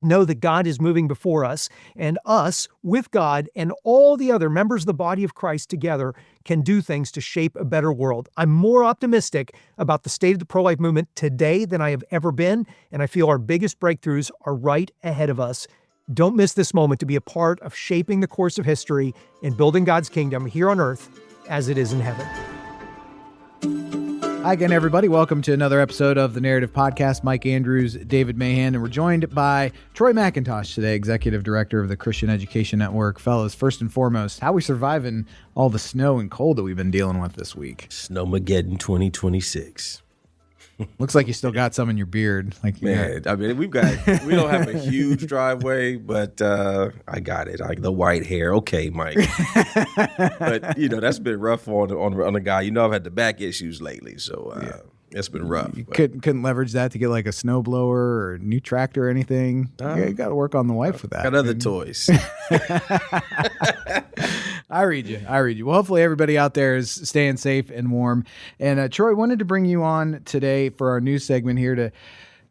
know that God is moving before us, and us, with God and all the other members of the body of Christ together, can do things to shape a better world. I'm more optimistic about the state of the pro-life movement today than I have ever been, and I feel our biggest breakthroughs are right ahead of us. Don't miss this moment to be a part of shaping the course of history and building God's kingdom here on earth as it is in heaven. Hi again, everybody. Welcome to another episode of the Narrative Podcast. Mike Andrews, David Mahan, and we're joined by Troy McIntosh today, Executive Director of the Christian Education Network. Fellas, first and foremost, how are we surviving all the snow and cold that we've been dealing with this week? Snowmageddon 2026. Looks like you still got some in your beard. Man, I mean, we don't have a huge driveway, but I got it. Like the white hair. Okay, Mike. But, that's been rough on the guy. I've had the back issues lately, so it's been rough. You couldn't leverage that to get like a snowblower or a new tractor or anything? You got to work on the wife with that. Got other toys. I read you. Well, hopefully everybody out there is staying safe and warm. And Troy, wanted to bring you on today for our news segment here to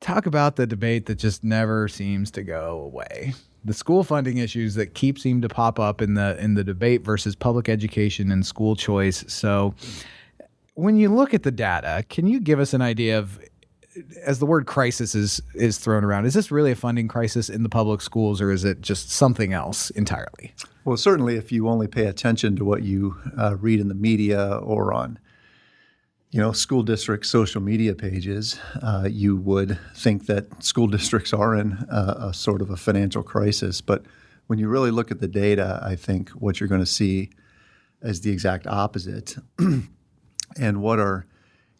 talk about the debate that just never seems to go away. The school funding issues that seem to pop up in the debate versus public education and school choice. So when you look at the data, can you give us an idea of, as the word crisis is thrown around, is this really a funding crisis in the public schools, or is it just something else entirely? Well, certainly if you only pay attention to what you read in the media or on, school district social media pages, you would think that school districts are in a sort of a financial crisis. But when you really look at the data, I think what you're going to see is the exact opposite. And what are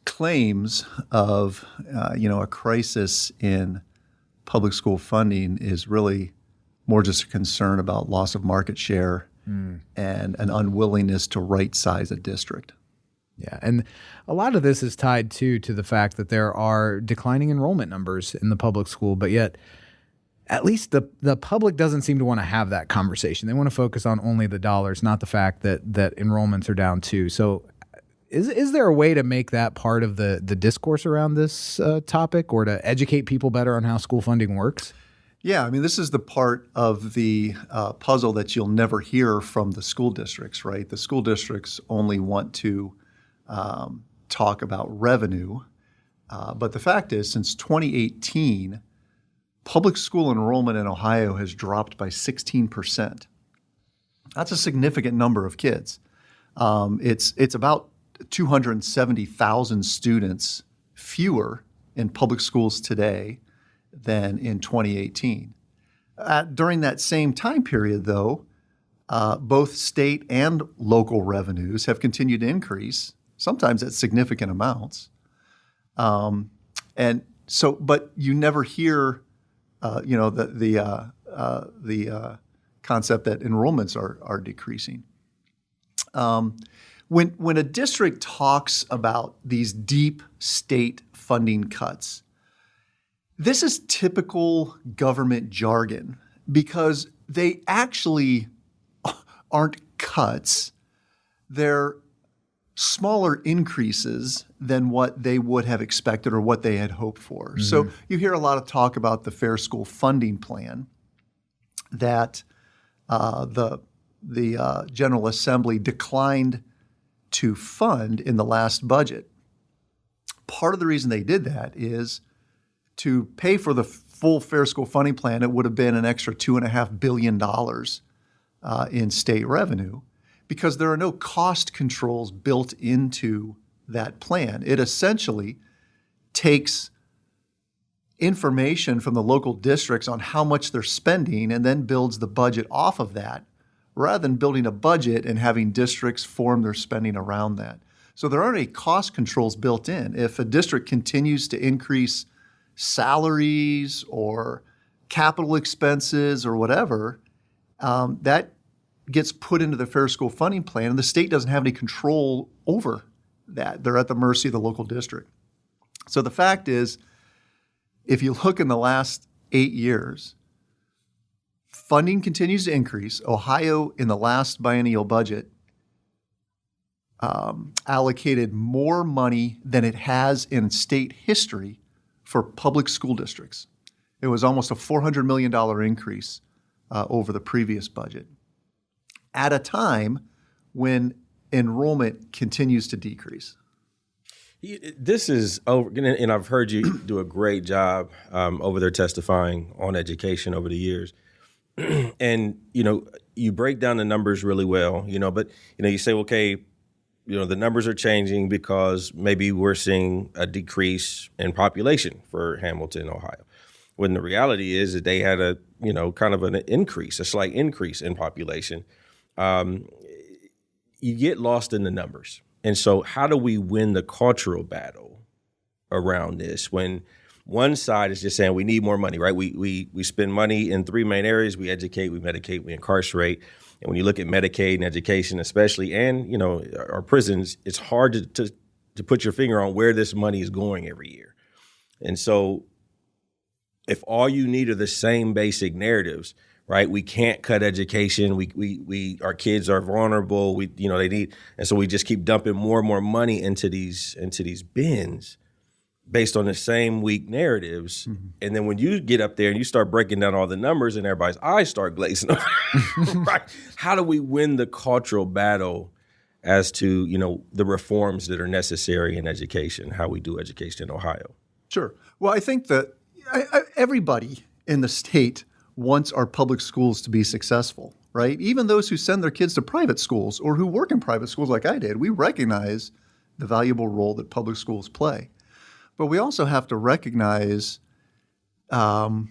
claims of, a crisis in public school funding is really more just a concern about loss of market share and an unwillingness to right-size a district. Yeah, and a lot of this is tied, to the fact that there are declining enrollment numbers in the public school, but yet at least the public doesn't seem to want to have that conversation. They want to focus on only the dollars, not the fact that enrollments are down too. So is there a way to make that part of the discourse around this topic, or to educate people better on how school funding works? Yeah, I mean, this is the part of the puzzle that you'll never hear from the school districts, right? The school districts only want to talk about revenue. But the fact is, since 2018, public school enrollment in Ohio has dropped by 16%. That's a significant number of kids. It's about 270,000 students fewer in public schools today than in 2018. During that same time period, though, both state and local revenues have continued to increase, sometimes at significant amounts. And so, but you never hear, the concept that enrollments are decreasing. When a district talks about these deep state funding cuts, this is typical government jargon because they actually aren't cuts. They're smaller increases than what they would have expected or what they had hoped for. Mm-hmm. So you hear a lot of talk about the Fair School Funding Plan that the General Assembly declined to fund in the last budget. Part of the reason they did that is to pay for the full Fair School Funding Plan, it would have been an extra $2.5 billion in state revenue, because there are no cost controls built into that plan. It essentially takes information from the local districts on how much they're spending and then builds the budget off of that, rather than building a budget and having districts form their spending around that. So there aren't any cost controls built in. If a district continues to increase salaries or capital expenses or whatever, that gets put into the Fair School Funding Plan, and the state doesn't have any control over that. They're at the mercy of the local district. So the fact is, if you look in the last 8 years, funding continues to increase. Ohio, in the last biennial budget, allocated more money than it has in state history for public school districts. It was almost a $400 million increase over the previous budget at a time when enrollment continues to decrease. This is over, and I've heard you do a great job over there testifying on education over the years. And, you break down the numbers really well, but, you say, okay, the numbers are changing because maybe we're seeing a decrease in population for Hamilton, Ohio. When the reality is that they had a, kind of an increase, a slight increase in population. You get lost in the numbers. And so how do we win the cultural battle around this when one side is just saying we need more money, right? We spend money in three main areas. We educate, we medicate, we incarcerate. And when you look at Medicaid and education especially, and, our prisons, it's hard to put your finger on where this money is going every year. And so if all you need are the same basic narratives, right? We can't cut education. We our kids are vulnerable. They need, and so we just keep dumping more and more money into these bins based on the same weak narratives. Mm-hmm. And then when you get up there and you start breaking down all the numbers and everybody's eyes start glazing over, right? How do we win the cultural battle as to, the reforms that are necessary in education, how we do education in Ohio? Sure. Well, I think that everybody in the state wants our public schools to be successful, right? Even those who send their kids to private schools or who work in private schools like I did, we recognize the valuable role that public schools play. But we also have to recognize the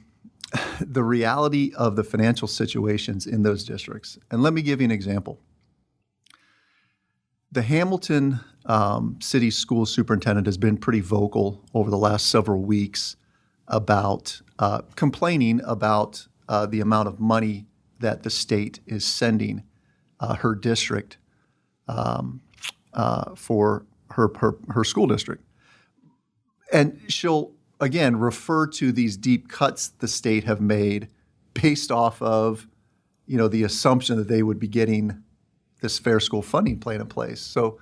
reality of the financial situations in those districts. And let me give you an example. The Hamilton City School Superintendent has been pretty vocal over the last several weeks about complaining about the amount of money that the state is sending her district for her school district. And she'll, again, refer to these deep cuts the state have made based off of, the assumption that they would be getting this fair school funding plan in place. So,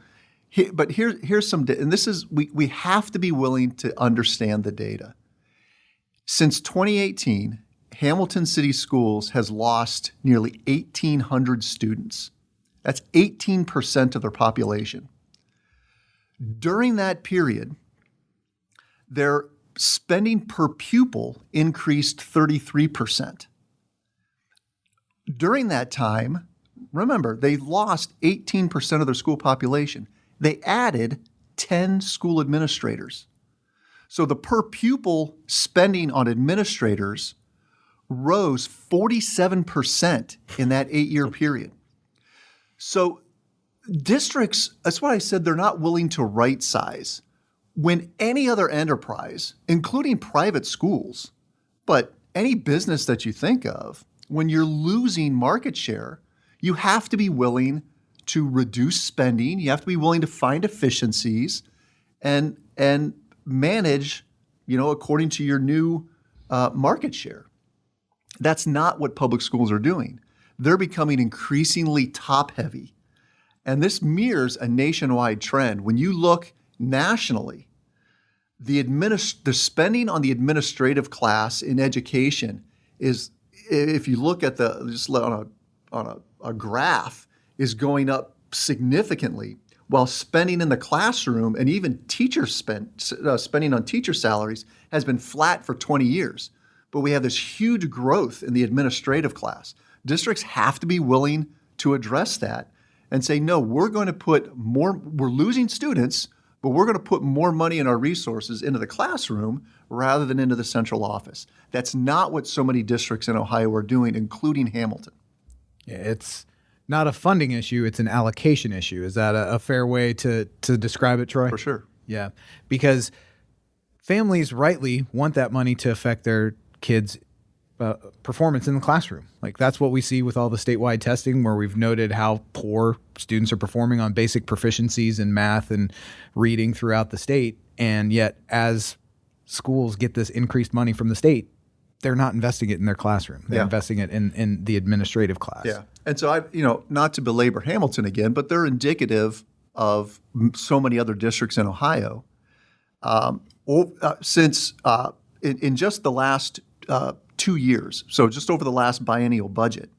but here's some, and this is, we have to be willing to understand the data. Since 2018, Hamilton City Schools has lost nearly 1,800 students. That's 18% of their population. During that period, their spending per pupil increased 33%. During that time, remember, they lost 18% of their school population. They added 10 school administrators. So the per pupil spending on administrators rose 47% in that 8-year period. So districts, that's why I said they're not willing to right size. When any other enterprise, including private schools, but any business that you think of, when you're losing market share, you have to be willing to reduce spending. You have to be willing to find efficiencies and manage, according to your new market share. That's not what public schools are doing. They're becoming increasingly top-heavy. And this mirrors a nationwide trend. When you look nationally, the spending on the administrative class in education is, if you look at on a graph, is going up significantly, while spending in the classroom and even spending on teacher salaries has been flat for 20 years. But we have this huge growth in the administrative class. Districts have to be willing to address that and say, no, we're losing students, but we're going to put more money in our resources into the classroom rather than into the central office. That's not what so many districts in Ohio are doing, including Hamilton. Yeah, it's not a funding issue, it's an allocation issue. Is that a fair way to describe it, Troy? For sure. Yeah, because families rightly want that money to affect their kids' performance in the classroom. Like that's what we see with all the statewide testing where we've noted how poor students are performing on basic proficiencies in math and reading throughout the state. And yet as schools get this increased money from the state, they're not investing it in their classroom. They're investing it in the administrative class. Yeah. And so not to belabor Hamilton again, but they're indicative of so many other districts in Ohio. Since in just the last 2 years, so just over the last biennial budget,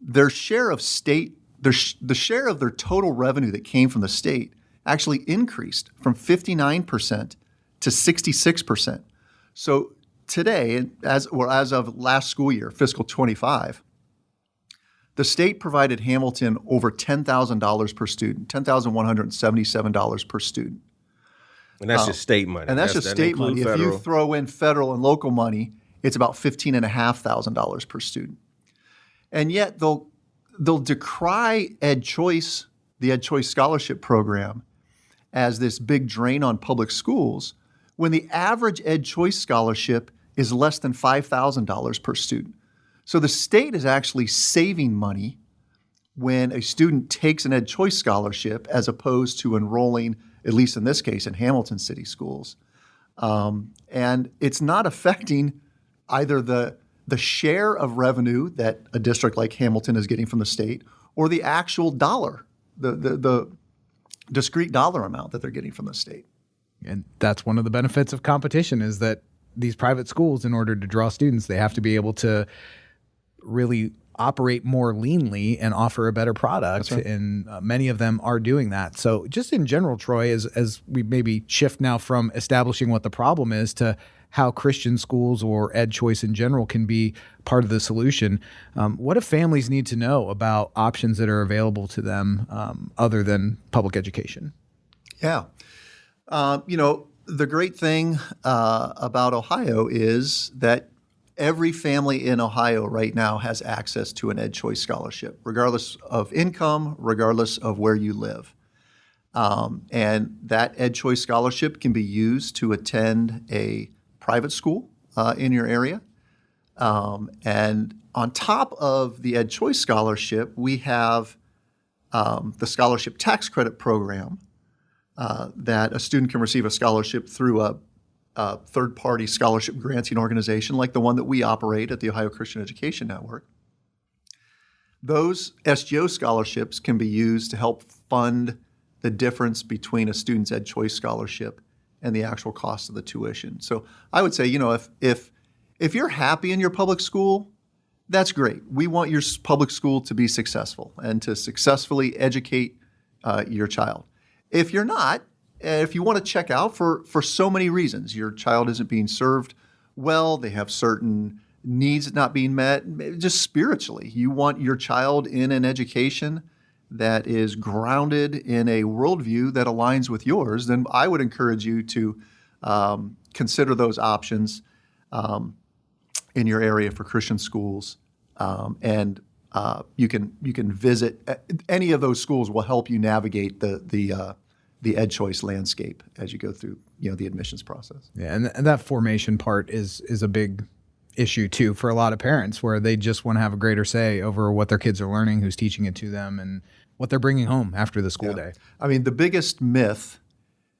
their share of the share of their total revenue that came from the state actually increased from 59% to 66%. So today, as of last school year, fiscal 25, the state provided Hamilton over $10,000 per student, $10,177 per student. And that's just state money. And that's just state money. If you throw in federal and local money, it's about $15,500 per student. And yet they'll decry the Ed Choice Scholarship Program as this big drain on public schools when the average Ed Choice scholarship is less than $5,000 per student. So the state is actually saving money when a student takes an Ed Choice scholarship as opposed to enrolling, at least in this case, in Hamilton City Schools. And it's not affecting either the share of revenue that a district like Hamilton is getting from the state or the actual dollar, the discrete dollar amount that they're getting from the state. And that's one of the benefits of competition is that these private schools, in order to draw students, they have to be able to really operate more leanly and offer a better product. Right. And many of them are doing that. So just in general, Troy, as we maybe shift now from establishing what the problem is to how Christian schools or Ed Choice in general can be part of the solution, what do families need to know about options that are available to them other than public education? Yeah. The great thing about Ohio is that every family in Ohio right now has access to an Ed Choice scholarship, regardless of income, regardless of where you live. And that Ed Choice scholarship can be used to attend a private school in your area. And on top of the Ed Choice scholarship, we have the scholarship tax credit program that a student can receive a scholarship through a third-party scholarship granting organization like the one that we operate at the Ohio Christian Education Network. Those SGO scholarships can be used to help fund the difference between a student's Ed Choice scholarship and the actual cost of the tuition. So I would say, if you're happy in your public school, that's great. We want your public school to be successful and to successfully educate your child. If you're not, if you want to check out for so many reasons, your child isn't being served well, they have certain needs not being met, just spiritually, you want your child in an education that is grounded in a worldview that aligns with yours, then I would encourage you to consider those options in your area for Christian schools. And you can visit any of those schools will help you navigate the Ed Choice landscape as you go through the admissions process. Yeah, and that formation part is a big issue too for a lot of parents, where they just want to have a greater say over what their kids are learning, who's teaching it to them, and what they're bringing home after the school day. I mean, the biggest myth,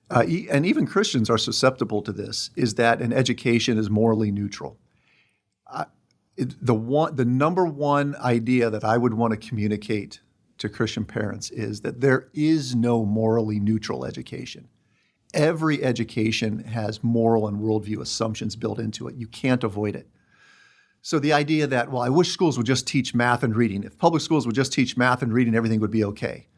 and even Christians are susceptible to this, is that an education is morally neutral. The number one idea that I would want to communicate to Christian parents is that there is no morally neutral education. Every education has moral and worldview assumptions built into it. You can't avoid it. So the idea that, well, I wish schools would just teach math and reading. If public schools would just teach math and reading, everything would be okay.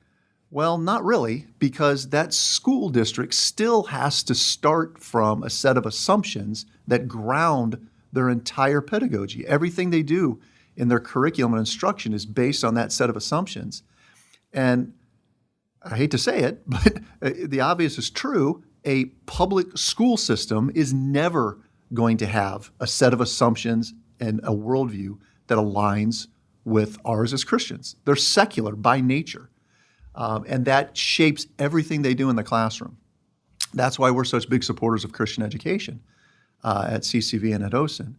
Well, not really, because that school district still has to start from a set of assumptions that ground their entire pedagogy. Everything they do in their curriculum and instruction is based on that set of assumptions. And I hate to say it, but the obvious is true. A public school system is never going to have a set of assumptions and a worldview that aligns with ours as Christians. They're secular by nature, and that shapes everything they do in the classroom. That's why we're such big supporters of Christian education at CCV and at OSIN,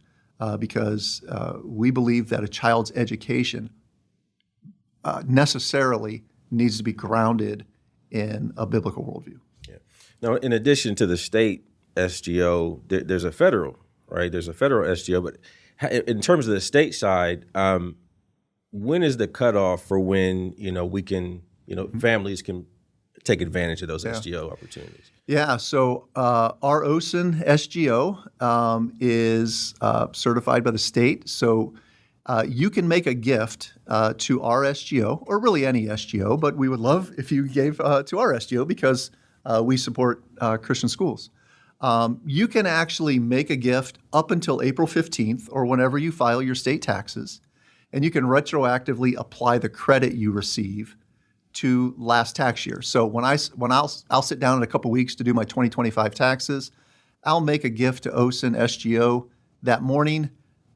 because we believe that a child's education necessarily needs to be grounded in a biblical worldview. Yeah. Now, in addition to the state SGO, there's a federal, right? There's a federal SGO, but in terms of the state side, when is the cutoff for when we can, families can take advantage of those SGO opportunities? Yeah, so our OSIN SGO is certified by the state. So you can make a gift to our SGO, or really any SGO, but we would love if you gave to our SGO because we support Christian schools. You can actually make a gift up until April 15th or whenever you file your state taxes, and you can retroactively apply the credit you receive to last tax year. So when I'll sit down in a couple weeks to do my 2025 taxes, I'll make a gift to OSIN SGO that morning.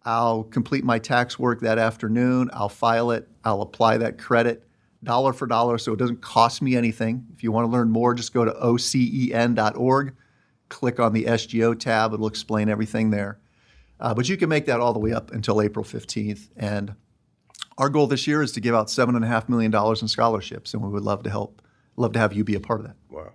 I'll complete my tax work that afternoon. I'll file it. I'll apply that credit dollar for dollar so it doesn't cost me anything. If you want to learn more, just go to ocen.org, click on the SGO tab. It'll explain everything there. But you can make that all the way up until April 15th. And our goal this year is to give out $7.5 million in scholarships, and we would love to have you be a part of that. Wow.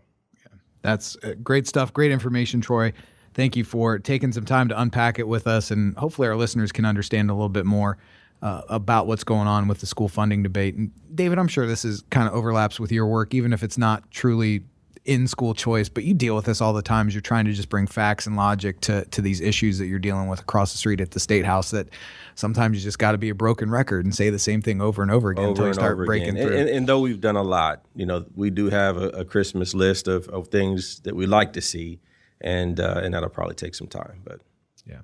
That's great stuff. Great information, Troy. Thank you for taking some time to unpack it with us, and hopefully our listeners can understand a little bit more about what's going on with the school funding debate. And David, I'm sure this is kind of overlaps with your work, even if it's not truly in-school choice, but you deal with this all the time as you're trying to just bring facts and logic to these issues that you're dealing with across the street at the State House, that sometimes you just got to be a broken record and say the same thing over and over again until you start breaking through. And though we've done a lot, we do have a Christmas list of things that we like to see, and that'll probably take some time, but. Yeah.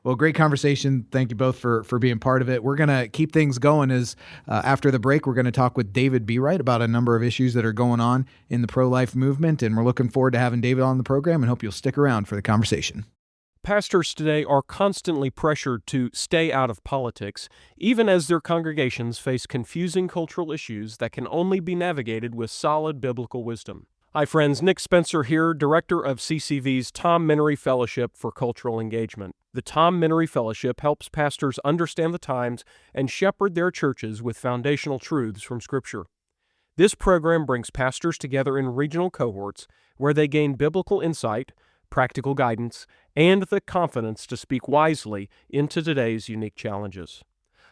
Well, great conversation. Thank you both for being part of it. We're going to keep things going as after the break, we're going to talk with David Bereit about a number of issues that are going on in the pro-life movement. And we're looking forward to having David on the program and hope you'll stick around for the conversation. Pastors today are constantly pressured to stay out of politics, even as their congregations face confusing cultural issues that can only be navigated with solid biblical wisdom. Hi friends, Nick Spencer here, Director of CCV's Tom Menery Fellowship for Cultural Engagement. The Tom Menery Fellowship helps pastors understand the times and shepherd their churches with foundational truths from Scripture. This program brings pastors together in regional cohorts where they gain biblical insight, practical guidance, and the confidence to speak wisely into today's unique challenges.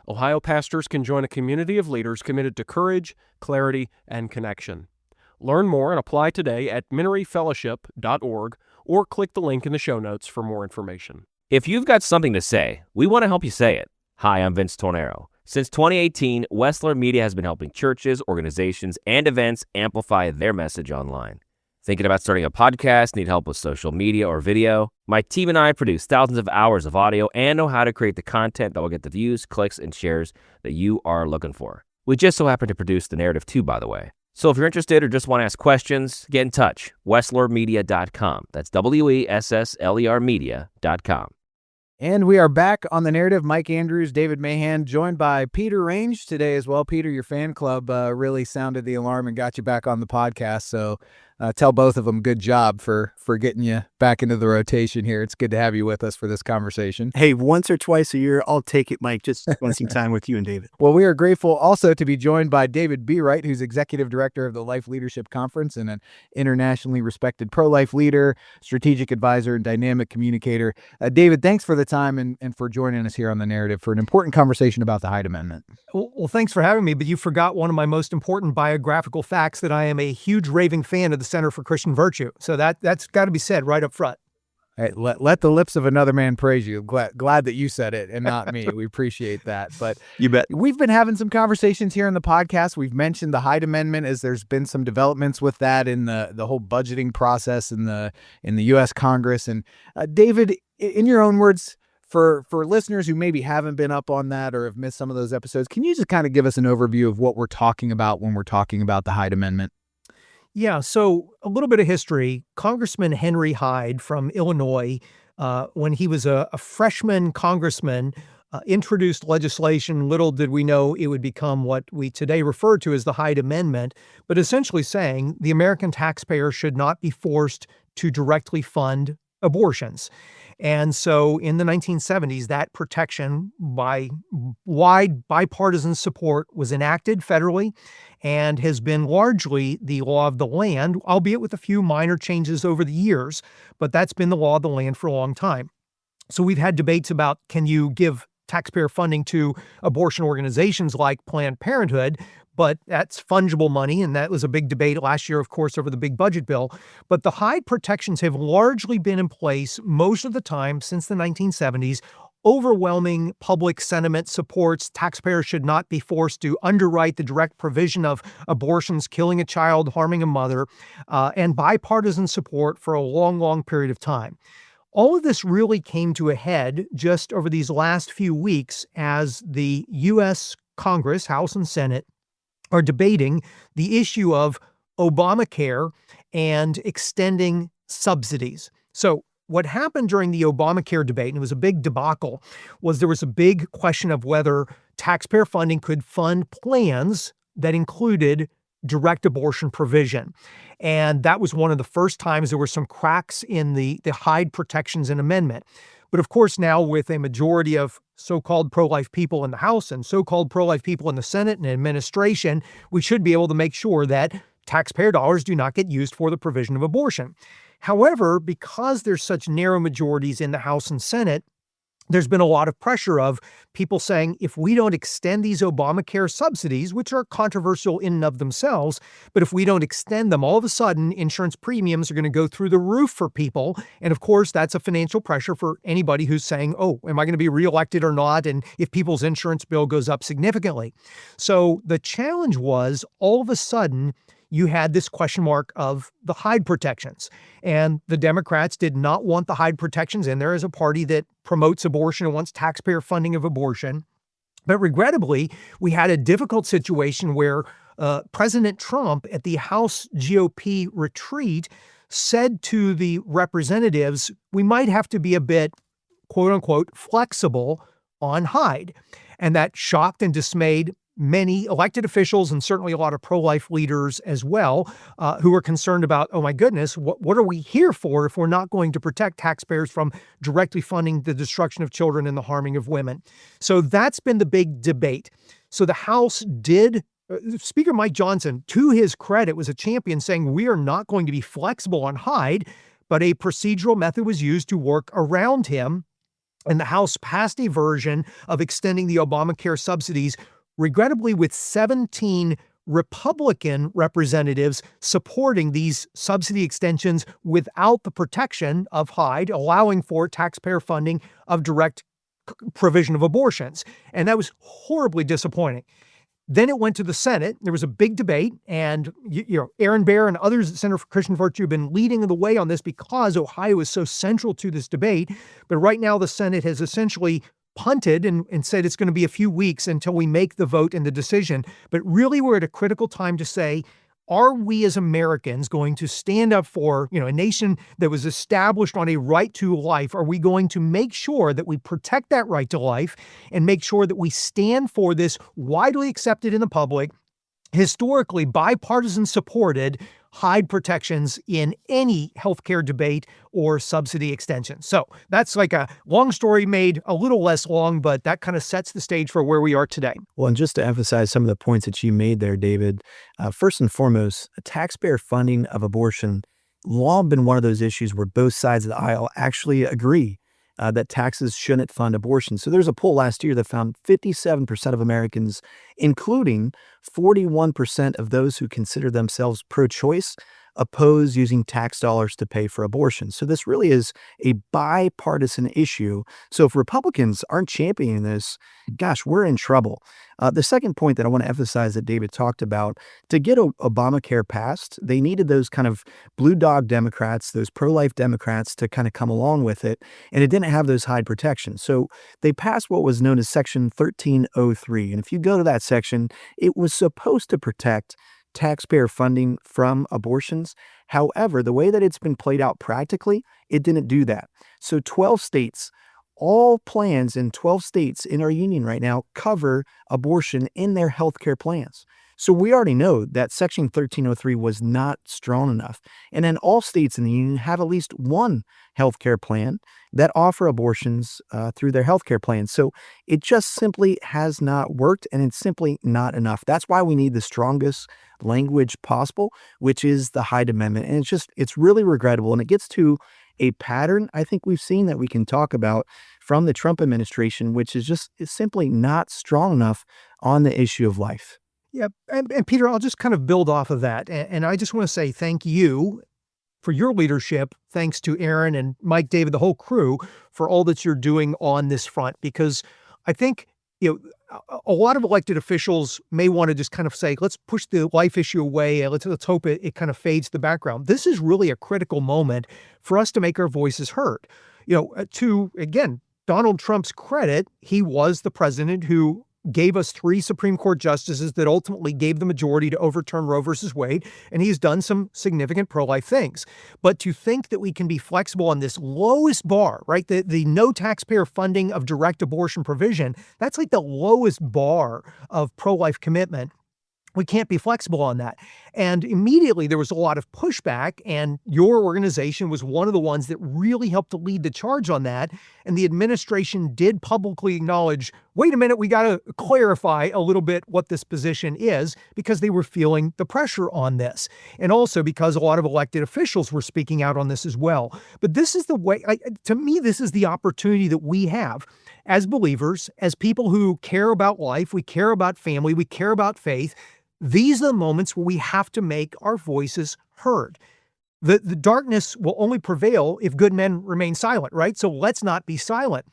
Ohio pastors can join a community of leaders committed to courage, clarity, and connection. Learn more and apply today at MeneryFellowship.org or click the link in the show notes for more information. If you've got something to say, we want to help you say it. Hi, I'm Vince Tornero. Since 2018, Wessler Media has been helping churches, organizations, and events amplify their message online. Thinking about starting a podcast, need help with social media or video? My team and I produce thousands of hours of audio and know how to create the content that will get the views, clicks, and shares that you are looking for. We just so happen to produce the narrative too, by the way. So if you're interested or just want to ask questions, get in touch. WesslerMedia.com. That's WESSLER Media.com. And we are back on The Narrative. Mike Andrews, David Mahan, joined by Peter Range today as well. Peter, your fan club really sounded the alarm and got you back on the podcast. So tell both of them good job for getting you back into the rotation here. It's good to have you with us for this conversation. Hey, once or twice a year, I'll take it, Mike. Just want some time with you and David. Well, we are grateful also to be joined by David Bereit, who's Executive Director of the Life Leadership Conference and an internationally respected pro-life leader, strategic advisor, and dynamic communicator. David, thanks for the time and for joining us here on The Narrative for an important conversation about the Hyde Amendment. Well, thanks for having me, but you forgot one of my most important biographical facts, that I am a huge raving fan of the Center for Christian Virtue. So that's got to be said right up front. Hey, let the lips of another man praise you. Glad that you said it and not me. We appreciate that. But you bet. We've been having some conversations here in the podcast. We've mentioned the Hyde Amendment as there's been some developments with that in the whole budgeting process in the U.S. Congress. And David, in your own words, for listeners who maybe haven't been up on that or have missed some of those episodes, can you just kind of give us an overview of what we're talking about when we're talking about the Hyde Amendment? Yeah, so a little bit of history. Congressman Henry Hyde from Illinois, when he was a freshman congressman, introduced legislation. Little did we know it would become what we today refer to as the Hyde Amendment, but essentially saying the American taxpayer should not be forced to directly fund abortions. And so in the 1970s, that protection by wide bipartisan support was enacted federally and has been largely the law of the land, albeit with a few minor changes over the years, but that's been the law of the land for a long time. So we've had debates about, can you give taxpayer funding to abortion organizations like Planned Parenthood, but that's fungible money, and that was a big debate last year, of course, over the big budget bill. But the Hyde protections have largely been in place most of the time since the 1970s. Overwhelming public sentiment supports taxpayers should not be forced to underwrite the direct provision of abortions, killing a child, harming a mother, and bipartisan support for a long, long period of time. All of this really came to a head just over these last few weeks as the U.S. Congress, House and Senate, are debating the issue of Obamacare and extending subsidies. So what happened during the Obamacare debate, and it was a big debacle, was there was a big question of whether taxpayer funding could fund plans that included direct abortion provision. And that was one of the first times there were some cracks in the Hyde protections and amendment. But of course, now with a majority of so-called pro-life people in the House and so-called pro-life people in the Senate and administration, we should be able to make sure that taxpayer dollars do not get used for the provision of abortion. However, because there's such narrow majorities in the House and Senate, there's been a lot of pressure of people saying, if we don't extend these Obamacare subsidies, which are controversial in and of themselves, but if we don't extend them, all of a sudden insurance premiums are going to go through the roof for people. And of course, that's a financial pressure for anybody who's saying, oh, am I going to be reelected or not? And if people's insurance bill goes up significantly. So the challenge was all of a sudden, you had this question mark of the Hyde protections. And the Democrats did not want the Hyde protections in there as a party that promotes abortion and wants taxpayer funding of abortion. But regrettably, we had a difficult situation where President Trump at the House GOP retreat said to the representatives, we might have to be a bit, quote unquote, flexible on Hyde. And that shocked and dismayed many elected officials and certainly a lot of pro-life leaders as well, who were concerned about, oh my goodness, what are we here for if we're not going to protect taxpayers from directly funding the destruction of children and the harming of women? So that's been the big debate. So the House did, Speaker Mike Johnson, to his credit, was a champion saying we are not going to be flexible on Hyde, but a procedural method was used to work around him. And the House passed a version of extending the Obamacare subsidies, regrettably with 17 Republican representatives supporting these subsidy extensions without the protection of Hyde, allowing for taxpayer funding of direct provision of abortions. And that was horribly disappointing. Then it went to the Senate. There was a big debate, and Aaron Baer and others at the Center for Christian Virtue have been leading the way on this because Ohio is so central to this debate. But right now, the Senate has essentially punted and said it's going to be a few weeks until we make the vote and the decision. But really, we're at a critical time to say, are we as Americans going to stand up for, a nation that was established on a right to life? Are we going to make sure that we protect that right to life and make sure that we stand for this widely accepted in the public, historically bipartisan supported Hyde protections in any healthcare debate or subsidy extension? So that's like a long story made a little less long, but that kind of sets the stage for where we are today. Well, and just to emphasize some of the points that you made there, David, first and foremost, taxpayer funding of abortion long been one of those issues where both sides of the aisle actually agree that taxes shouldn't fund abortion. So there's a poll last year that found 57% of Americans, including 41% of those who consider themselves pro-choice, oppose using tax dollars to pay for abortion. So this really is a bipartisan issue. So if Republicans aren't championing this, gosh, we're in trouble. The second point that I want to emphasize that David talked about, to get Obamacare passed, they needed those kind of blue dog Democrats, those pro-life Democrats to kind of come along with it. And it didn't have those Hyde protections. So they passed what was known as Section 1303. And if you go to that section, it was supposed to protect taxpayer funding from abortions. However, the way that it's been played out practically, it didn't do that. So 12 states, all plans in 12 states in our union right now cover abortion in their healthcare plans. So we already know that Section 1303 was not strong enough. And then all states in the union have at least one healthcare plan that offer abortions through their healthcare plans. So it just simply has not worked, and it's simply not enough. That's why we need the strongest language possible, which is the Hyde Amendment. And it's really regrettable. And it gets to a pattern I think we've seen that we can talk about from the Trump administration, which is simply not strong enough on the issue of life. Yeah, and Peter, I'll just kind of build off of that. And I just want to say thank you for your leadership. Thanks to Aaron and Mike, David, the whole crew for all that you're doing on this front, because I think, a lot of elected officials may want to just kind of say, let's push the life issue away. And let's hope it kind of fades to the background. This is really a critical moment for us to make our voices heard. To, again, Donald Trump's credit, he was the president who gave us 3 Supreme Court justices that ultimately gave the majority to overturn Roe versus Wade, and he's done some significant pro-life things. But to think that we can be flexible on this lowest bar, right, the no taxpayer funding of direct abortion provision, that's like the lowest bar of pro-life commitment. We can't be flexible on that. And immediately there was a lot of pushback, and your organization was one of the ones that really helped to lead the charge on that. And the administration did publicly acknowledge, wait a minute, we got to clarify a little bit what this position is, because they were feeling the pressure on this. And also because a lot of elected officials were speaking out on this as well. But this is the way, to me, this is the opportunity that we have as believers, as people who care about life, we care about family, we care about faith. These are the moments where we have to make our voices heard. The darkness will only prevail if good men remain silent, right? So let's not be silent.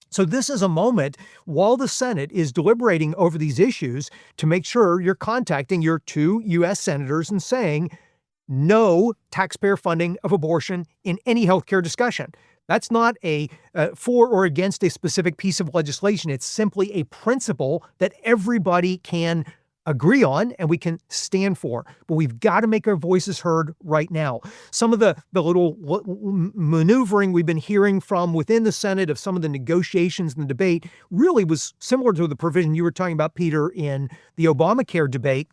So this is a moment while the Senate is deliberating over these issues to make sure you're contacting your 2 U.S. senators and saying, no taxpayer funding of abortion in any healthcare discussion. That's not a for or against a specific piece of legislation. It's simply a principle that everybody can agree on and we can stand for. But we've got to make our voices heard right now. Some of the little maneuvering we've been hearing from within the Senate of some of the negotiations and the debate really was similar to the provision you were talking about, Peter, in the Obamacare debate.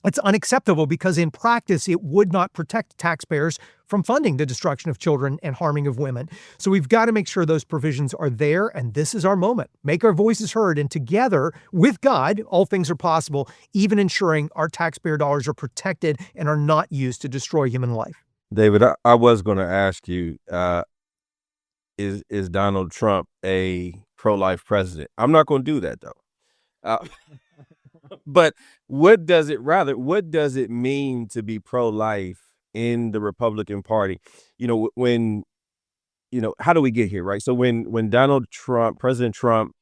It's unacceptable because in practice, it would not protect taxpayers from funding the destruction of children and harming of women. So we've got to make sure those provisions are there, and this is our moment. Make our voices heard, and together with God, all things are possible, even ensuring our taxpayer dollars are protected and are not used to destroy human life. David, I was going to ask you, is Donald Trump a pro-life president? I'm not going to do that, though. But what does it mean to be pro-life in the Republican Party? How do we get here, right? So when President Trump,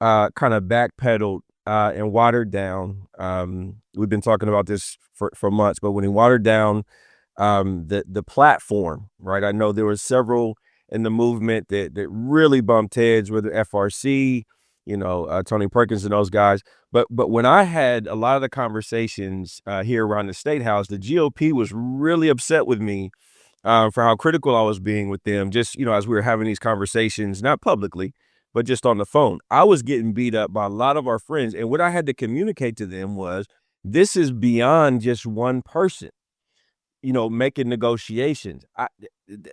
kind of backpedaled and watered down, we've been talking about this for months, but when he watered down the platform, right? I know there were several in the movement that really bumped heads with the FRC, Tony Perkins and those guys. But when I had a lot of the conversations here around the State House, the GOP was really upset with me for how critical I was being with them. Just, as we were having these conversations, not publicly, but just on the phone. I was getting beat up by a lot of our friends. And what I had to communicate to them was, this is beyond just one person, making negotiations.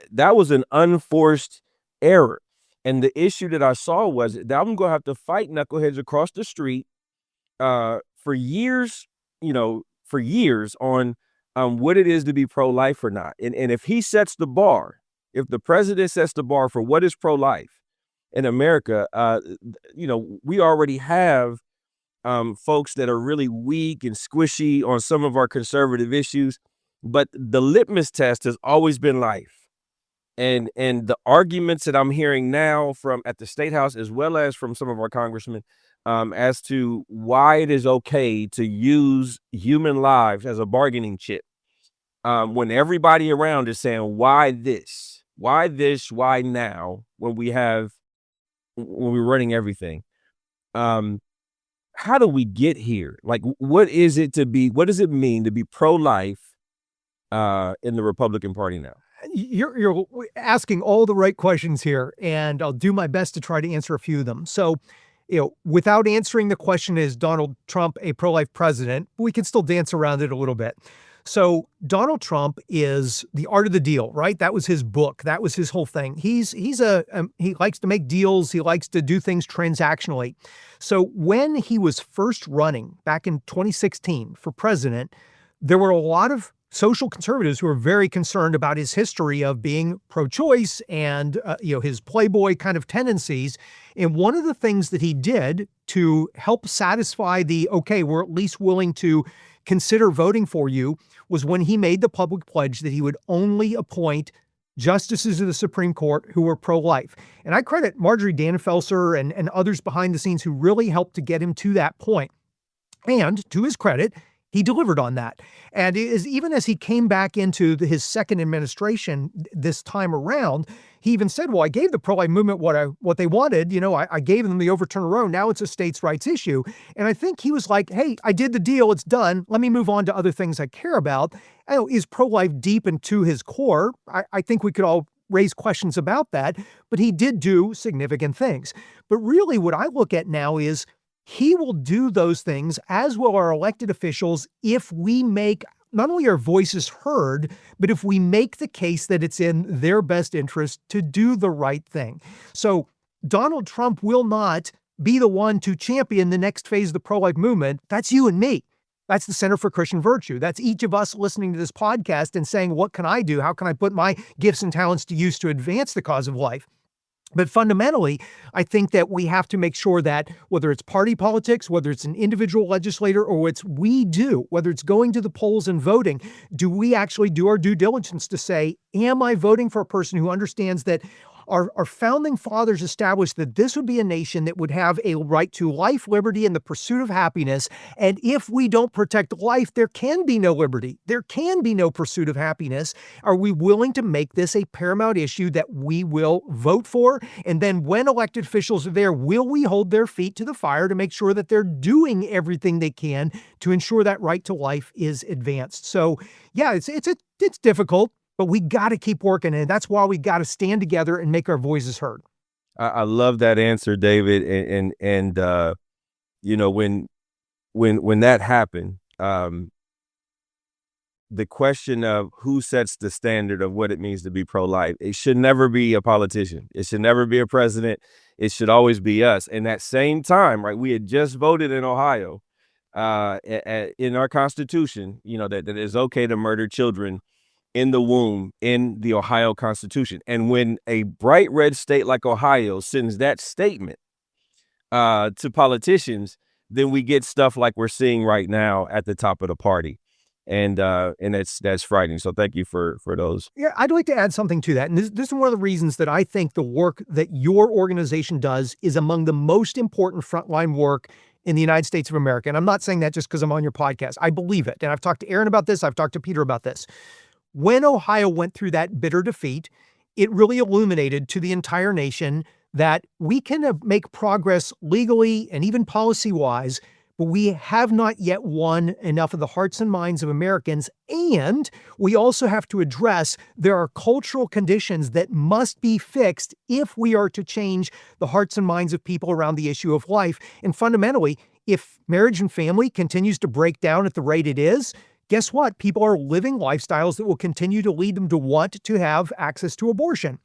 That was an unforced error. And the issue that I saw was that I'm going to have to fight knuckleheads across the street for years on what it is to be pro-life or not. And if he sets the bar, if the president sets the bar for what is pro-life in America, we already have folks that are really weak and squishy on some of our conservative issues. But the litmus test has always been life. And the arguments that I'm hearing now from at the State House, as well as from some of our congressmen, as to why it is okay to use human lives as a bargaining chip, when everybody around is saying, why this, why now, when we're running everything. How do we get here? Like, what does it mean to be pro-life in the Republican Party now? You're asking all the right questions here, and I'll do my best to try to answer a few of them. So, without answering the question, is Donald Trump a pro-life president, we can still dance around it a little bit. So Donald Trump is the art of the deal, right? That was his book. That was his whole thing. He likes to make deals. He likes to do things transactionally. So when he was first running back in 2016 for president, there were a lot of social conservatives who are very concerned about his history of being pro-choice and his playboy kind of tendencies. And one of the things that he did to help satisfy okay, we're at least willing to consider voting for you, was when he made the public pledge that he would only appoint justices of the Supreme Court who were pro-life. And I credit Marjorie Dannenfelser and others behind the scenes who really helped to get him to that point. And to his credit, he delivered on that. And even as he came back into his second administration this time around, he even said, well, I gave the pro-life movement what they wanted. I gave them the overturn of Roe. Now it's a states' rights issue. And I think he was like, hey, I did the deal. It's done. Let me move on to other things I care about. Is pro-life deep into his core? I think we could all raise questions about that, but he did do significant things. But really what I look at now is he will do those things, as will our elected officials, if we make not only our voices heard, but if we make the case that it's in their best interest to do the right thing. So Donald Trump will not be the one to champion the next phase of the pro-life movement. That's you and me. That's the Center for Christian Virtue. That's each of us listening to this podcast and saying, what can I do? How can I put my gifts and talents to use to advance the cause of life? But fundamentally, I think that we have to make sure that whether it's party politics, whether it's an individual legislator, or whether it's going to the polls and voting, do we actually do our due diligence to say, am I voting for a person who understands that our founding fathers established that this would be a nation that would have a right to life, liberty, and the pursuit of happiness. And if we don't protect life, there can be no liberty. There can be no pursuit of happiness. Are we willing to make this a paramount issue that we will vote for? And then when elected officials are there, will we hold their feet to the fire to make sure that they're doing everything they can to ensure that right to life is advanced? So yeah, it's difficult, but we got to keep working, and that's why we got to stand together and make our voices heard. I love that answer, David. And when that happened, the question of who sets the standard of what it means to be pro-life, it should never be a politician. It should never be a president. It should always be us. And at same time, right, we had just voted in Ohio in our Constitution, that it is okay to murder children in the womb in the Ohio Constitution. And when a bright red state like Ohio sends that statement to politicians, then we get stuff like we're seeing right now at the top of the party. And that's frightening. So thank you for those. Yeah, I'd like to add something to that. And this is one of the reasons that I think the work that your organization does is among the most important frontline work in the United States of America. And I'm not saying that just because I'm on your podcast. I believe it. And I've talked to Aaron about this. I've talked to Peter about this. When Ohio went through that bitter defeat, it really illuminated to the entire nation that we can make progress legally and even policy-wise, but we have not yet won enough of the hearts and minds of Americans. And we also have to address there are cultural conditions that must be fixed if we are to change the hearts and minds of people around the issue of life. And fundamentally, if marriage and family continues to break down at the rate it is, guess what? People are living lifestyles that will continue to lead them to want to have access to abortion.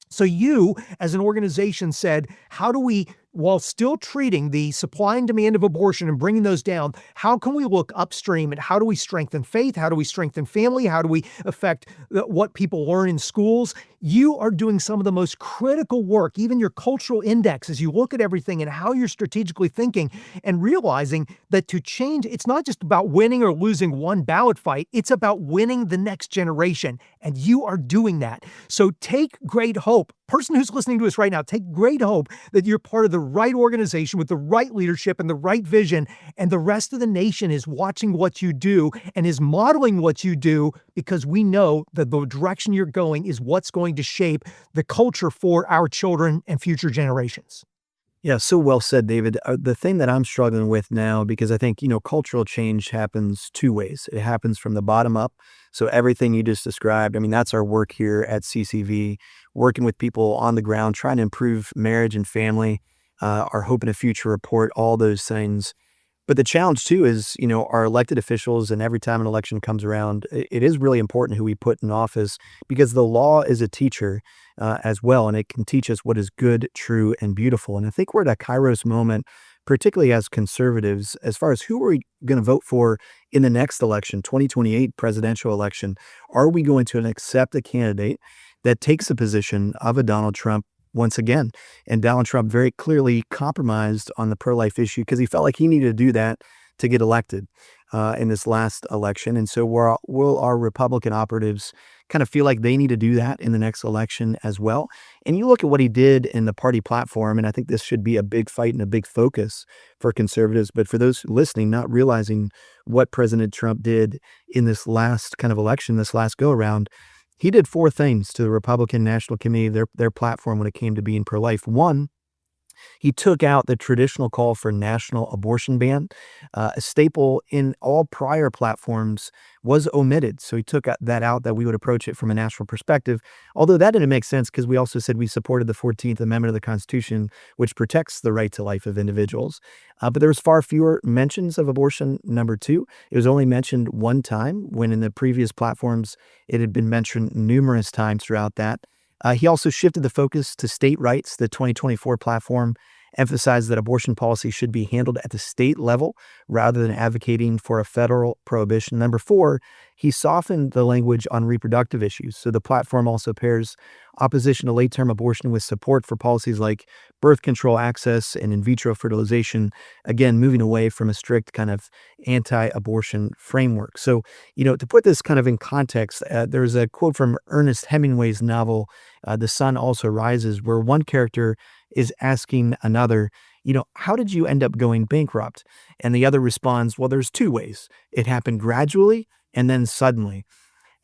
So you, as an organization, said, how do we, while still treating the supply and demand of abortion and bringing those down, how can we look upstream and how do we strengthen faith? How do we strengthen family? How do we affect what people learn in schools? You are doing some of the most critical work, even your cultural index, as you look at everything and how you're strategically thinking and realizing that to change, it's not just about winning or losing one ballot fight, it's about winning the next generation. And you are doing that. So take great hope. Person who's listening to us right now, take great hope that you're part of the right organization with the right leadership and the right vision, and the rest of the nation is watching what you do and is modeling what you do, because we know that the direction you're going is what's going to shape the culture for our children and future generations. Yeah, so well said, David. The thing that I'm struggling with now, because I think, cultural change happens two ways. It happens from the bottom up. So everything you just described, that's our work here at CCV, working with people on the ground, trying to improve marriage and family, our Hope in a Future report, all those things. But the challenge too is, our elected officials, and every time an election comes around, it is really important who we put in office, because the law is a teacher as well, and it can teach us what is good, true, and beautiful. And I think we're at a Kairos moment particularly as conservatives, as far as who are we going to vote for in the next election, 2028 presidential election? Are we going to accept a candidate that takes the position of a Donald Trump once again? And Donald Trump very clearly compromised on the pro-life issue because he felt like he needed to do that to get elected in this last election. And so will our Republican operatives kind of feel like they need to do that in the next election as well? And you look at what he did in the party platform, and I think this should be a big fight and a big focus for conservatives. But for those listening, not realizing what President Trump did in this last kind of election, this last go around, he did 4 things to the Republican National Committee, their platform when it came to being pro-life. One, he took out the traditional call for national abortion ban. A staple in all prior platforms was omitted. So he took that out, that we would approach it from a national perspective. Although that didn't make sense because we also said we supported the 14th Amendment of the Constitution, which protects the right to life of individuals. But there was far fewer mentions of abortion. Number 2, it was only mentioned one time when in the previous platforms it had been mentioned numerous times throughout that. He also shifted the focus to state rights. The 2024 platform emphasized that abortion policy should be handled at the state level rather than advocating for a federal prohibition. Number 4, he softened the language on reproductive issues. So the platform also pairs opposition to late-term abortion with support for policies like birth control access and in vitro fertilization, again, moving away from a strict kind of anti-abortion framework. So, to put this kind of in context, there's a quote from Ernest Hemingway's novel, The Sun Also Rises, where one character is asking another, how did you end up going bankrupt? And the other responds, well, there's 2 ways. It happened gradually and then suddenly.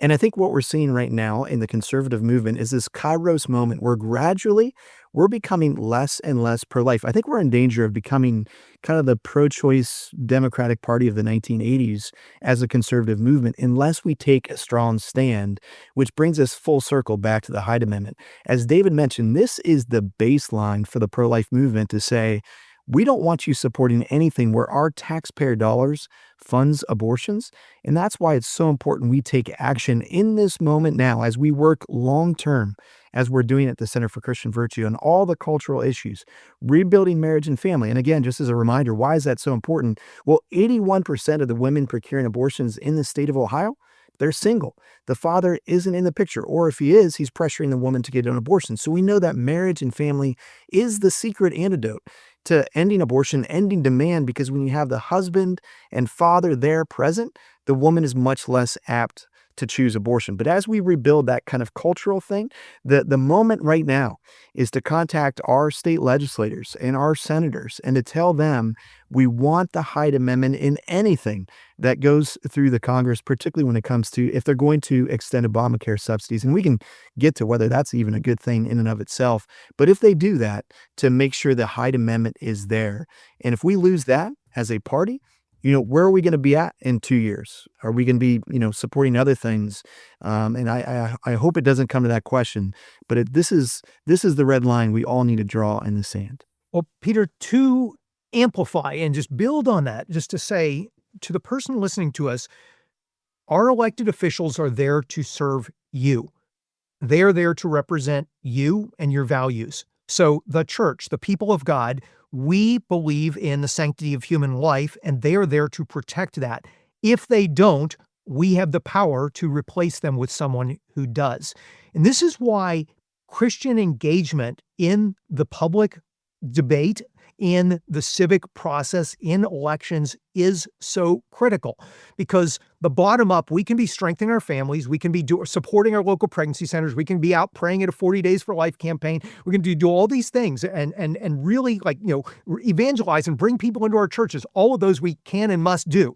And I think what we're seeing right now in the conservative movement is this Kairos moment where gradually we're becoming less and less pro-life. I think we're in danger of becoming kind of the pro-choice Democratic Party of the 1980s as a conservative movement unless we take a strong stand, which brings us full circle back to the Hyde Amendment. As David mentioned, this is the baseline for the pro-life movement to say, we don't want you supporting anything where our taxpayer dollars funds abortions. And that's why it's so important we take action in this moment now as we work long-term, as we're doing at the Center for Christian Virtue on all the cultural issues, rebuilding marriage and family. And again, just as a reminder, why is that so important? Well, 81% of the women procuring abortions in the state of Ohio, they're single. The father isn't in the picture, or if he is, he's pressuring the woman to get an abortion. So we know that marriage and family is the secret antidote to ending abortion, ending demand, because when you have the husband and father there present, the woman is much less apt to choose abortion. But as we rebuild that kind of cultural thing, the moment right now is to contact our state legislators and our senators and to tell them we want the Hyde Amendment in anything that goes through the Congress, particularly when it comes to if they're going to extend Obamacare subsidies. And we can get to whether that's even a good thing in and of itself. But if they do that, to make sure the Hyde Amendment is there. And if we lose that as a party, where are we going to be at in 2 years? Are we going to be, supporting other things? And I hope it doesn't come to that question. But this is the red line we all need to draw in the sand. Well, Peter, to amplify and just build on that, just to say to the person listening to us, our elected officials are there to serve you. They are there to represent you and your values. So the church, the people of God, we believe in the sanctity of human life, and they are there to protect that. If they don't, we have the power to replace them with someone who does. And this is why Christian engagement in the public debate, in the civic process, in elections is so critical. Because the bottom up, we can be strengthening our families, we can be supporting our local pregnancy centers, we can be out praying at a 40 Days for Life campaign, we can do all these things and really evangelize and bring people into our churches. All of those we can and must do.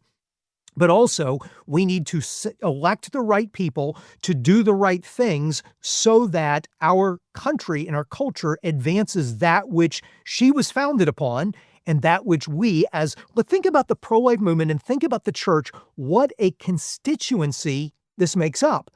But also, we need to elect the right people to do the right things so that our country and our culture advances that which she was founded upon and that which think about the pro-life movement and think about the church, what a constituency this makes up.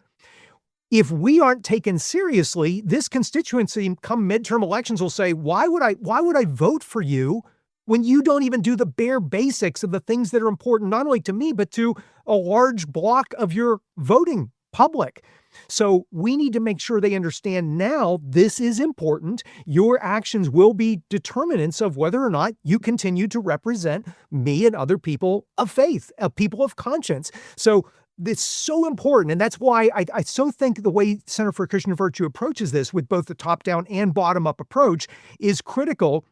If we aren't taken seriously, this constituency come midterm elections will say, why would I vote for you when you don't even do the bare basics of the things that are important, not only to me, but to a large block of your voting public? So we need to make sure they understand now this is important. Your actions will be determinants of whether or not you continue to represent me and other people of faith, people of conscience. So it's so important. And that's why I so think the way Center for Christian Virtue approaches this with both the top-down and bottom-up approach is critical.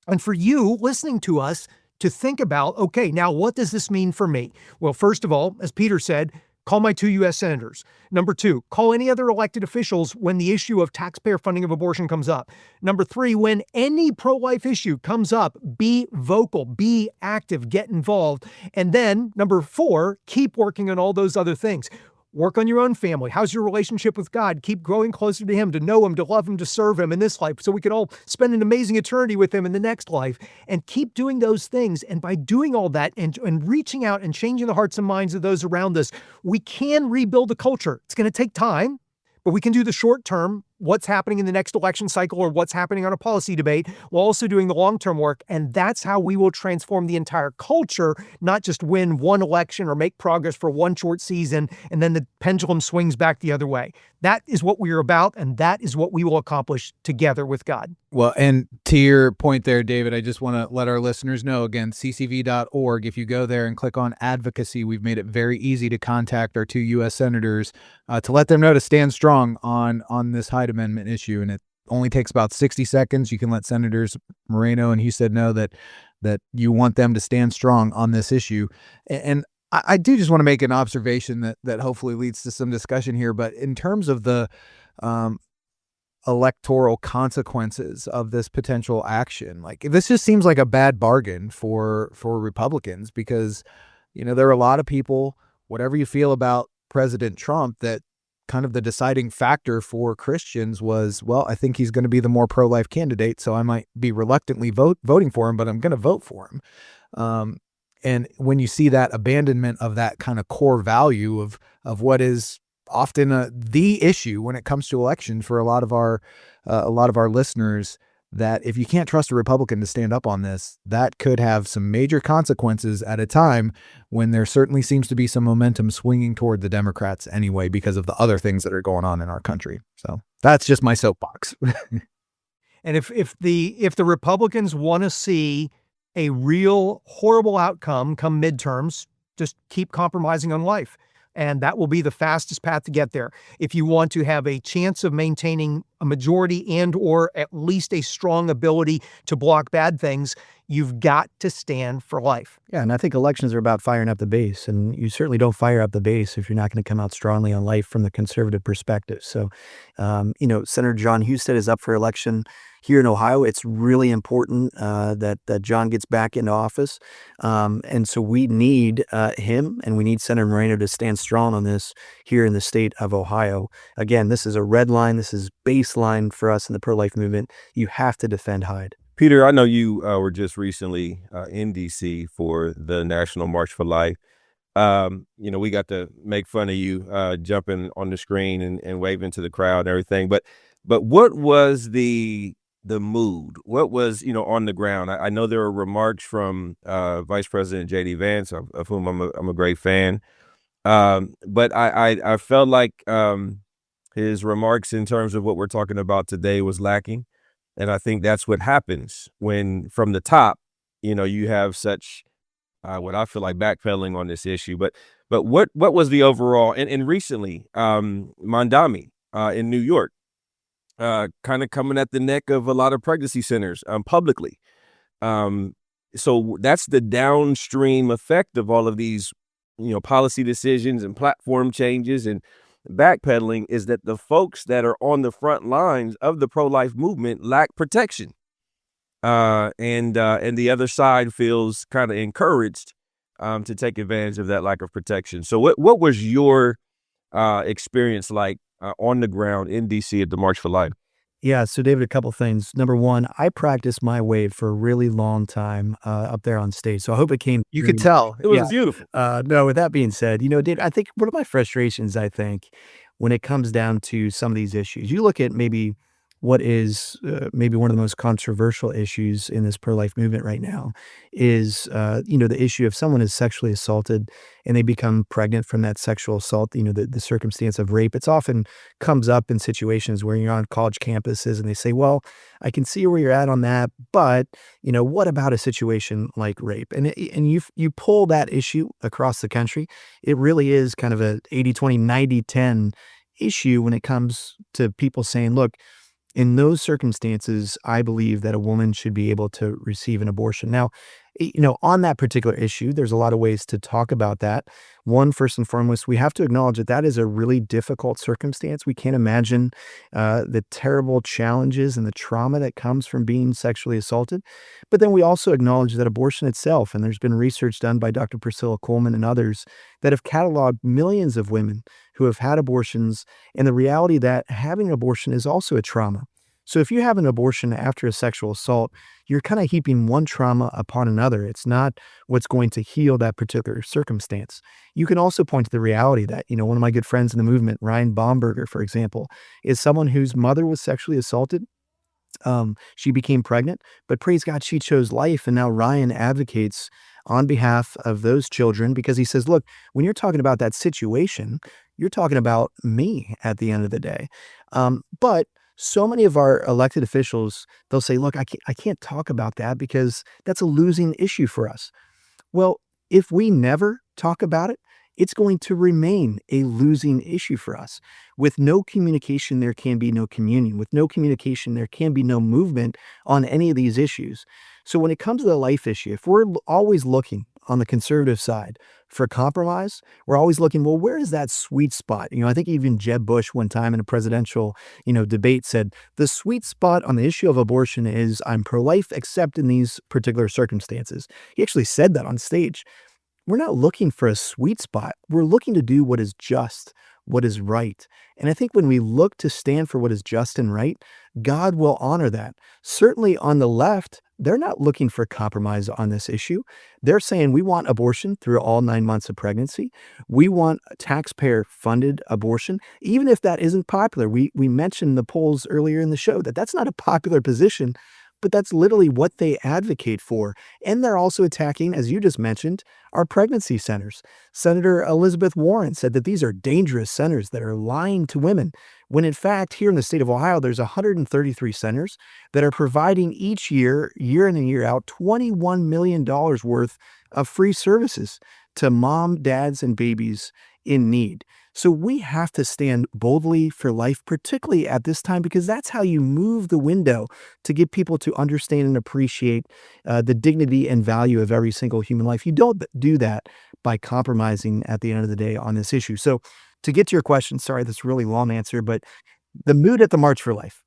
And for you listening to us to think about, okay, now what does this mean for me? Well, first of all, as Peter said, call my 2 U.S. senators. Number 2, call any other elected officials when the issue of taxpayer funding of abortion comes up. Number 3, when any pro-life issue comes up, be vocal, be active, get involved. And then number 4, keep working on all those other things. Work on your own family. How's your relationship with God? Keep growing closer to Him, to know Him, to love Him, to serve Him in this life so we can all spend an amazing eternity with Him in the next life. And keep doing those things. And by doing all that and reaching out and changing the hearts and minds of those around us, we can rebuild a culture. It's going to take time, but we can do the short term, what's happening in the next election cycle or what's happening on a policy debate, while also doing the long-term work. And that's how we will transform the entire culture, not just win one election or make progress for one short season, and then the pendulum swings back the other way. That is what we are about, and that is what we will accomplish together with God. Well, and to your point there, David, I just want to let our listeners know, again, ccv.org. If you go there and click on advocacy, we've made it very easy to contact our 2 U.S. senators to let them know to stand strong on this Hyde Amendment issue. And it only takes about 60 seconds. You can let Senators Moreno and Husted know that you want them to stand strong on this issue. And I do just want to make an observation that hopefully leads to some discussion here. But in terms of the electoral consequences of this potential action, like this just seems like a bad bargain for Republicans, because, there are a lot of people, whatever you feel about President Trump, that kind of the deciding factor for Christians was, well, I think he's going to be the more pro-life candidate, so I might be reluctantly voting for him, but I'm going to vote for him. And when you see that abandonment of that kind of core value of what is often the issue when it comes to elections for a lot of our listeners, that if you can't trust a Republican to stand up on this, that could have some major consequences at a time when there certainly seems to be some momentum swinging toward the Democrats anyway, because of the other things that are going on in our country. So that's just my soapbox. And if the Republicans want to see a real horrible outcome come midterms, just keep compromising on life. And that will be the fastest path to get there. If you want to have a chance of maintaining a majority and or at least a strong ability to block bad things, you've got to stand for life. Yeah, and I think elections are about firing up the base, and you certainly don't fire up the base if you're not going to come out strongly on life from the conservative perspective. So, Senator John Husted is up for election here in Ohio. It's really important that John gets back into office. And so we need him, and we need Senator Moreno to stand strong on this here in the state of Ohio. Again, this is a red line. This is baseline for us in the pro-life movement. You have to defend Hyde. Peter, I know you were just recently in D.C. for the National March for Life. We got to make fun of you jumping on the screen and waving to the crowd and everything. But what was the mood? What was, on the ground? I know there were remarks from Vice President J.D. Vance, of whom I'm a great fan. But I felt like his remarks in terms of what we're talking about today was lacking. And I think that's what happens when from the top, you have such what I feel like backpedaling on this issue. But what was the overall, and recently Mondami in New York, kind of coming at the neck of a lot of pregnancy centers publicly. So that's the downstream effect of all of these, policy decisions and platform changes and backpedaling, is that the folks that are on the front lines of the pro-life movement lack protection. And the other side feels kind of encouraged to take advantage of that lack of protection. So what was your experience like on the ground in D.C. at the March for Life? Yeah, so David, a couple things. Number one, I practiced my wave for a really long time up there on stage, so I hope it came. You could tell. It was beautiful. No, with that being said, David, I think one of my frustrations, when it comes down to some of these issues, you look at maybe what is maybe one of the most controversial issues in this pro-life movement right now is, the issue of someone is sexually assaulted and they become pregnant from that sexual assault, the circumstance of rape. It's often comes up in situations where you're on college campuses and they say, well, I can see where you're at on that, but, what about a situation like rape? And you pull that issue across the country, it really is kind of a 80-20, 90-10 issue when it comes to people saying, look, in those circumstances, I believe that a woman should be able to receive an abortion. Now, on that particular issue, there's a lot of ways to talk about that. One, first and foremost, we have to acknowledge that that is a really difficult circumstance. We can't imagine the terrible challenges and the trauma that comes from being sexually assaulted. But then we also acknowledge that abortion itself, and there's been research done by Dr. Priscilla Coleman and others that have cataloged millions of women who have had abortions, and the reality that having an abortion is also a trauma. So if you have an abortion after a sexual assault, you're kind of heaping one trauma upon another. It's not what's going to heal that particular circumstance. You can also point to the reality that, one of my good friends in the movement, Ryan Baumberger, for example, is someone whose mother was sexually assaulted. She became pregnant, but praise God, she chose life. And now Ryan advocates on behalf of those children because he says, look, when you're talking about that situation, you're talking about me at the end of the day. But so many of our elected officials, they'll say, look, I can't talk about that because that's a losing issue for us. Well, if we never talk about it, it's going to remain a losing issue for us. With no communication, there can be no communion. With no communication, there can be no movement on any of these issues. So when it comes to the life issue, if we're always looking on the conservative side for compromise, we're always looking, well, where is that sweet spot? I think even Jeb Bush one time in a presidential, debate said, the sweet spot on the issue of abortion is I'm pro-life except in these particular circumstances. He actually said that on stage. We're not looking for a sweet spot. We're looking to do what is just, what is right. And I think when we look to stand for what is just and right, God will honor that. Certainly on the left, they're not looking for compromise on this issue. They're saying we want abortion through all 9 months of pregnancy. We want taxpayer-funded abortion, even if that isn't popular. We mentioned the polls earlier in the show that that's not a popular position, but that's literally what they advocate for. And they're also attacking, as you just mentioned, our pregnancy centers. Senator Elizabeth Warren said that these are dangerous centers that are lying to women, when in fact, here in the state of Ohio, there's 133 centers that are providing each year in and year out, $21 million worth of free services to mom, dads, and babies in need. So we have to stand boldly for life, particularly at this time, because that's how you move the window to get people to understand and appreciate the dignity and value of every single human life. You don't do that by compromising at the end of the day on this issue. So to get to your question, sorry, that's a really long answer, but the mood at the March for Life.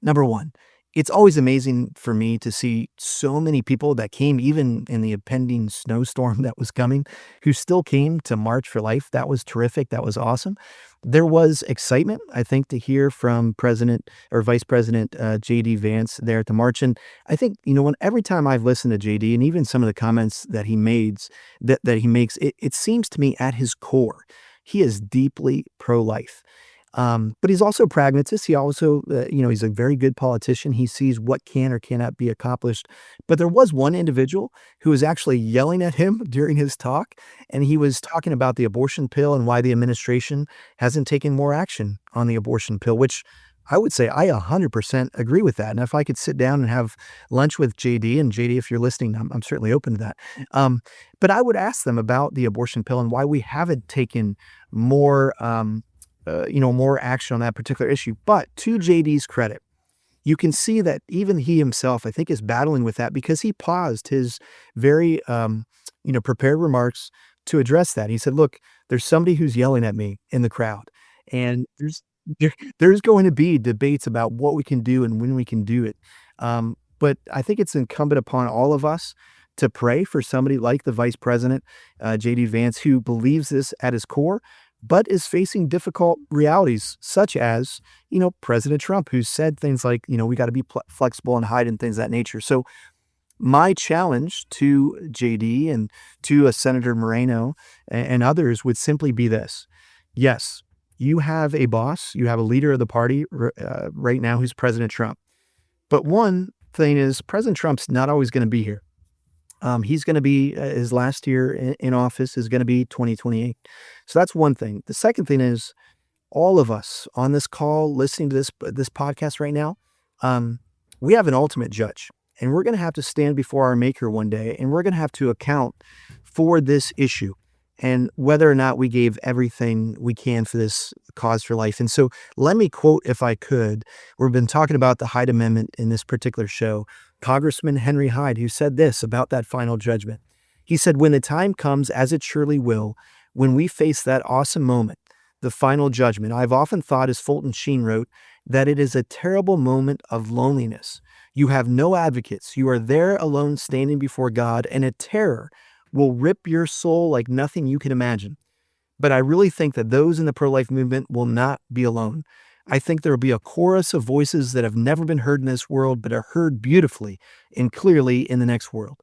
Number one, it's always amazing for me to see so many people that came, even in the impending snowstorm that was coming, who still came to March for Life. That was terrific. That was awesome. There was excitement, I think, to hear from President or Vice President J.D. Vance there at the march. And I think, every time I've listened to J.D. and even some of the comments that he makes, it seems to me at his core, he is deeply pro-life. But he's also a pragmatist. He also, he's a very good politician. He sees what can or cannot be accomplished. But there was one individual who was actually yelling at him during his talk, and he was talking about the abortion pill and why the administration hasn't taken more action on the abortion pill, which I would say I 100% agree with that. And if I could sit down and have lunch with JD, and JD, if you're listening, I'm certainly open to that. But I would ask them about the abortion pill and why we haven't taken more more action on that particular issue. But to JD's credit, you can see that even he himself, I think, is battling with that because he paused his very, prepared remarks to address that. He said, look, there's somebody who's yelling at me in the crowd, and there's going to be debates about what we can do and when we can do it. But I think it's incumbent upon all of us to pray for somebody like the Vice President, J.D. Vance, who believes this at his core, but is facing difficult realities, such as, President Trump, who said things like, we got to be flexible and hide and things of that nature. So my challenge to JD and to Senator Moreno and others would simply be this. Yes, You have a boss, you have a leader of the party right now who's President Trump. But one thing is, President Trump's not always going to be here. He's going to be, his last year in office is going to be 2028. So that's one thing. The second thing is, all of us on this call, listening to this podcast right now, we have an ultimate judge, and we're going to have to stand before our Maker one day, and we're going to have to account for this issue and whether or not we gave everything we can for this cause for life. And so let me quote, if I could, we've been talking about the Hyde Amendment in this particular show, Congressman Henry Hyde, who said this about that final judgment. He said, "When the time comes, as it surely will, when we face that awesome moment, the final judgment, I've often thought, as Fulton Sheen wrote, that it is a terrible moment of loneliness. You have no advocates. You are there alone standing before God, and a terror will rip your soul like nothing you can imagine. But I really think that those in the pro-life movement will not be alone. I think there will be a chorus of voices that have never been heard in this world, but are heard beautifully and clearly in the next world.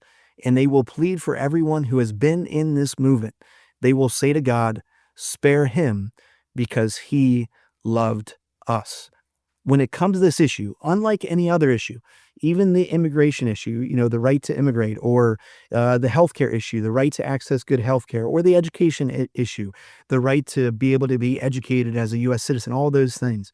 And they will plead for everyone who has been in this movement. They will say to God, spare him, because he loved us." When it comes to this issue, unlike any other issue, even the immigration issue, the right to immigrate, or the healthcare issue, the right to access good healthcare, or the education issue, the right to be able to be educated as a U.S. citizen, all those things,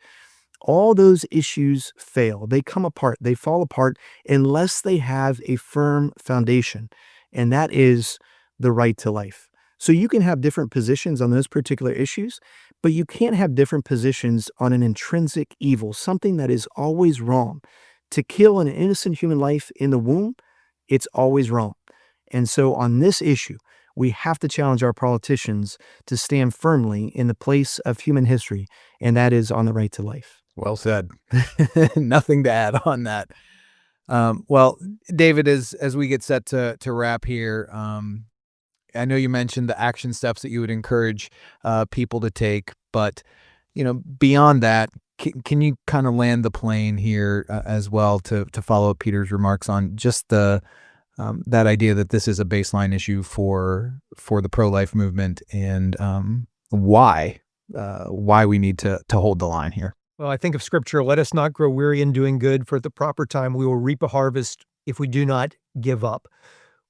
all those issues fail. They come apart. They fall apart unless they have a firm foundation, and that is the right to life. So you can have different positions on those particular issues, but you can't have different positions on an intrinsic evil, something that is always wrong. To kill an innocent human life in the womb, it's always wrong. And so on this issue, we have to challenge our politicians to stand firmly in the place of human history, and that is on the right to life. Well said. Nothing to add on that. Well, David, as we get set to wrap here, I know you mentioned the action steps that you would encourage people to take, but beyond that, can you kind of land the plane here as well to follow up Peter's remarks on just the that idea that this is a baseline issue for the pro-life movement, and why we need to hold the line here? Well, I think of Scripture, let us not grow weary in doing good, for at the proper time we will reap a harvest if we do not give up.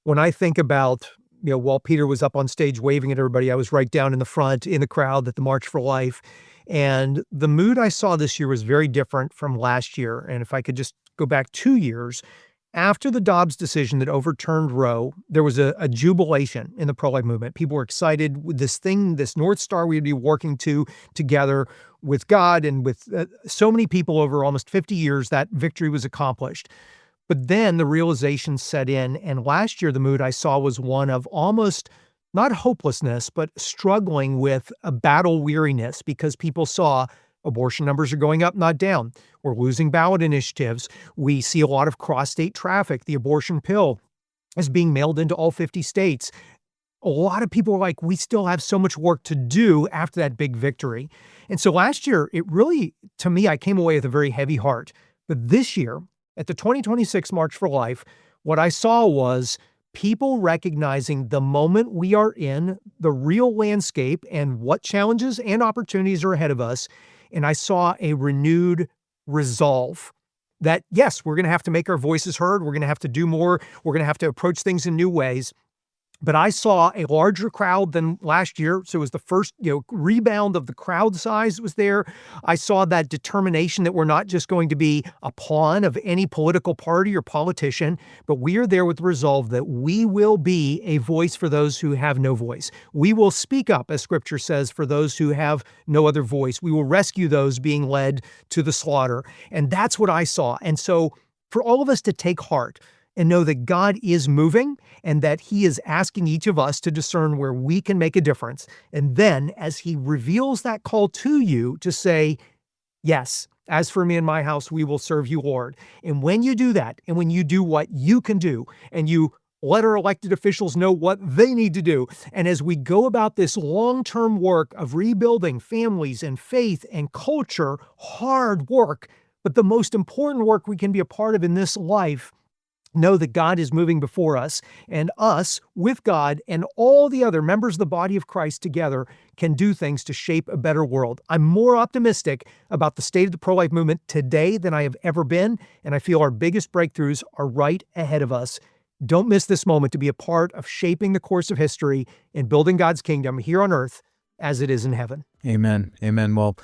When I think about, while Peter was up on stage waving at everybody, I was right down in the front in the crowd at the March for Life. And the mood I saw this year was very different from last year. And if I could just go back 2 years, after the Dobbs decision that overturned Roe, there was a jubilation in the pro-life movement. People were excited with this thing, this North Star we'd be working together with God and with so many people over almost 50 years, that victory was accomplished. But then the realization set in, and last year the mood I saw was one of almost not hopelessness, but struggling with a battle weariness, because people saw abortion numbers are going up, not down. We're losing ballot initiatives. We see a lot of cross-state traffic. The abortion pill is being mailed into all 50 states. A lot of people are like, we still have so much work to do after that big victory. And so last year, it really, to me, I came away with a very heavy heart. But this year, at the 2026 March for Life, what I saw was people recognizing the moment we are in, the real landscape, and what challenges and opportunities are ahead of us. And I saw a renewed resolve that, yes, we're going to have to make our voices heard. We're going to have to do more. We're going to have to approach things in new ways. But I saw a larger crowd than last year. So it was the first, rebound of the crowd size was there. I saw that determination that we're not just going to be a pawn of any political party or politician, but we are there with the resolve that we will be a voice for those who have no voice. We will speak up, as Scripture says, for those who have no other voice. We will rescue those being led to the slaughter. And that's what I saw. And so for all of us to take heart and know that God is moving and that he is asking each of us to discern where we can make a difference. And then as he reveals that call to you to say, yes, as for me and my house, we will serve you, Lord. And when you do that, and when you do what you can do, and you let our elected officials know what they need to do, and as we go about this long-term work of rebuilding families and faith and culture, hard work, but the most important work we can be a part of in this life, know that God is moving before us, and us, with God and all the other members of the body of Christ together, can do things to shape a better world. I'm more optimistic about the state of the pro-life movement today than I have ever been, and I feel our biggest breakthroughs are right ahead of us. Don't miss this moment to be a part of shaping the course of history and building God's kingdom here on earth as it is in heaven. Amen. Amen. Well,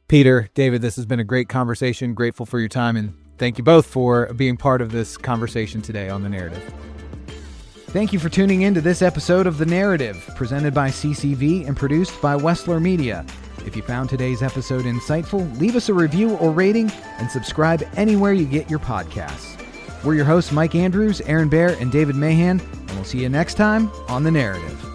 Peter, David, this has been a great conversation. Grateful for your time, and thank you both for being part of this conversation today on The Narrative. Thank you for tuning in to this episode of The Narrative, presented by CCV and produced by Wessler Media. If you found today's episode insightful, leave us a review or rating and subscribe anywhere you get your podcasts. We're your hosts, Mike Andrews, Aaron Baer, and David Mahan, and we'll see you next time on The Narrative.